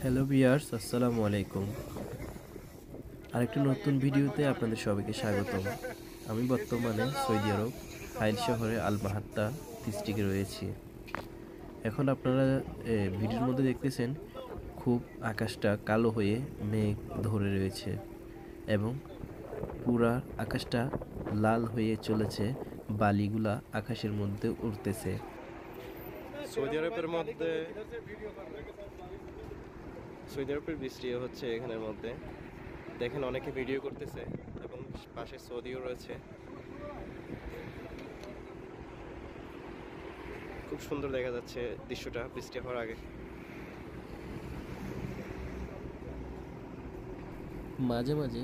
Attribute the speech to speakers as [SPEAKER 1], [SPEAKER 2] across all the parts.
[SPEAKER 1] Hello viewers, আসসালামু আলাইকুম। আরেকটি নতুন ভিডিওতে আপনাদের সবাইকে স্বাগতম। আমি বর্তমানে সৌদি আরব হাইল শহরে আল মাহাত্তা ডিস্ট্রিক্টে রয়েছি। এখন আপনারা ভিডিওর মধ্যে দেখতেছেন খুব আকাশটা কালো হয়ে মেঘ ধরে রয়েছে এবং পুরা আকাশটা লাল হয়ে চলেছে, বালিগুলা আকাশের মধ্যে উড়তেছে।
[SPEAKER 2] সৌদি আরবের বৃষ্টি হচ্ছে এখানের মধ্যে। দেখেন অনেকে ভিডিও করতেছে এবং পাশে সৌদিও রয়েছে। খুব সুন্দর দেখা যাচ্ছে দৃশ্যটা বৃষ্টি হওয়ার আগে।
[SPEAKER 1] মাঝে মাঝে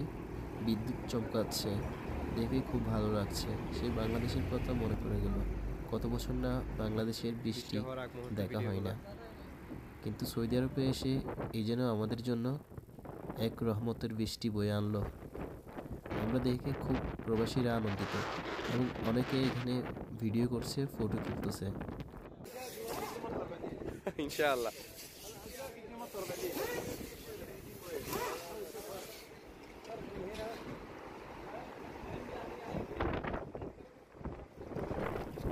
[SPEAKER 1] বিদ্যুৎ চমকাচ্ছে, দেখে খুব ভালো লাগছে। সেই বাংলাদেশের কথা মনে পড়ে গেল। কত বছর না বাংলাদেশের বৃষ্টি দেখা হয় না, কিন্তু সৌদি আরবে এসে এই যেন আমাদের জন্য এক রহমতের বৃষ্টি বয়ে আনলো। আমরা দেখে খুব প্রবাসীরা আনন্দিত এবং অনেকে এখানে ভিডিও করছে, ফটো তুলতেছে।
[SPEAKER 2] ইনশাআল্লাহ।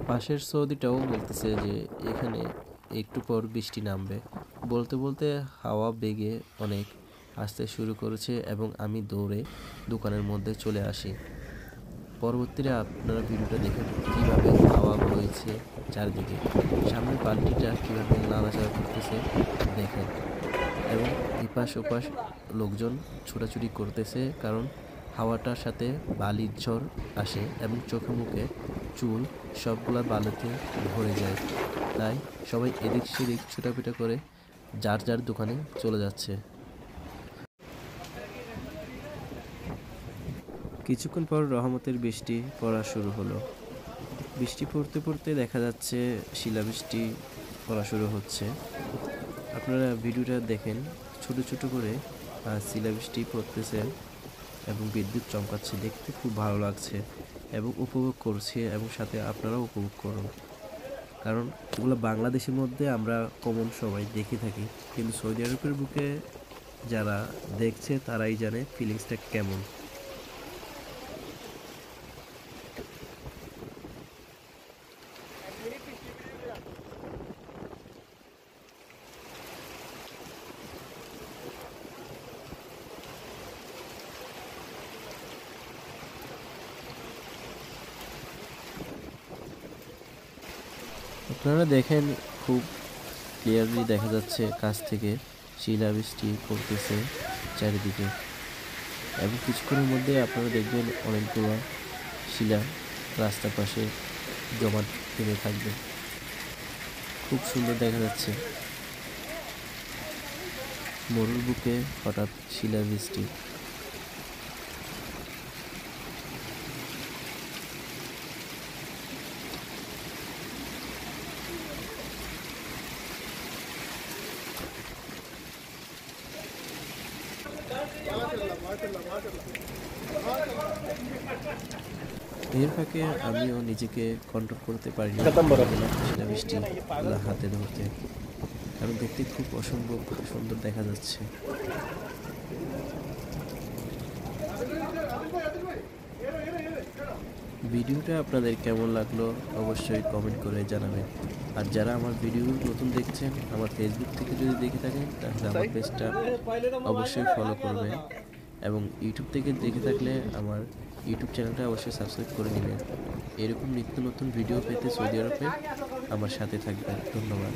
[SPEAKER 1] পাশের সৌদিটাও বলতেছে যে এখানে একটু পর বৃষ্টি নামবে। বলতে বলতে হাওয়া বেগে অনেক আসতে শুরু করেছে এবং আমি দৌড়ে দোকানের মধ্যে চলে আসি। পরবর্তীতে আপনারা ভিডিওটা দেখেন কীভাবে হাওয়া বইছে চারদিকে, সামনের বালতিটা কীভাবে নাড়াচাড়া করতেছে দেখেন, এবং এপাশ ওপাশ লোকজন ছোটাছুটি করতেছে, কারণ হাওয়াটার সাথে বালির ঝড় আসে এবং চোখে মুখে চুল সবগুলা বালিতে ভরে যায়। তাই সবাই এদিক সেদিক ছোটাপিটা করে যার যার দোকানে চলে যাচ্ছে। কিছুক্ষণ পর রহমতের বৃষ্টি পড়া শুরু হলো। বৃষ্টি পড়তে পড়তে দেখা যাচ্ছে শিলাবৃষ্টি পড়া শুরু হচ্ছে। আপনারা ভিডিওটা দেখেন, ছোট ছোট করে শিলাবৃষ্টি পড়তেছে এবং বিদ্যুৎ চমকাচ্ছে, দেখতে খুব ভালো লাগছে এবং উপভোগ করছে, এবং সাথে আপনারাও উপভোগ করুন। কারণ এগুলো বাংলাদেশের মধ্যে আমরা কমন সবাই দেখে থাকি, কিন্তু সৌদি আরবের বুকে যারা দেখছে তারাই জানে ফিলিংসটা কেমন। আপনারা দেখেন খুব ক্লিয়ারলি দেখা যাচ্ছে কাছ থেকে শিলাবৃষ্টি পড়তেছে চারিদিকে, এবং কিছুক্ষণের মধ্যে আপনারা দেখবেন অনেকগুলো শিলা রাস্তার পাশে জমাট বেঁধে থাকবে। খুব সুন্দর দেখা যাচ্ছে মরুর বুকে হঠাৎ শিলাবৃষ্টি। এর ফাঁকে আমিও নিজেকে কন্ট্রোল করতে পারিনি শিলাবৃষ্টি হাতে ধরতে, কারণ দেখতে খুব অসম্ভব সুন্দর দেখা যাচ্ছে। ভিডিওটা আপনাদের কেমন লাগলো অবশ্যই কমেন্ট করে জানাবেন। আর যারা আমার ভিডিও নতুন দেখছেন, আমার ফেসবুক থেকে যদি দেখে থাকেন তাহলে আমার পেজটা অবশ্যই ফলো করবেন, এবং ইউটিউব থেকে দেখে থাকলে আমার ইউটিউব চ্যানেলটা অবশ্যই সাবস্ক্রাইব করে নেবেন। এরকম নিত্য নতুন ভিডিও পেতে সৌদি আরবে আমার সাথে থাকবেন। ধন্যবাদ।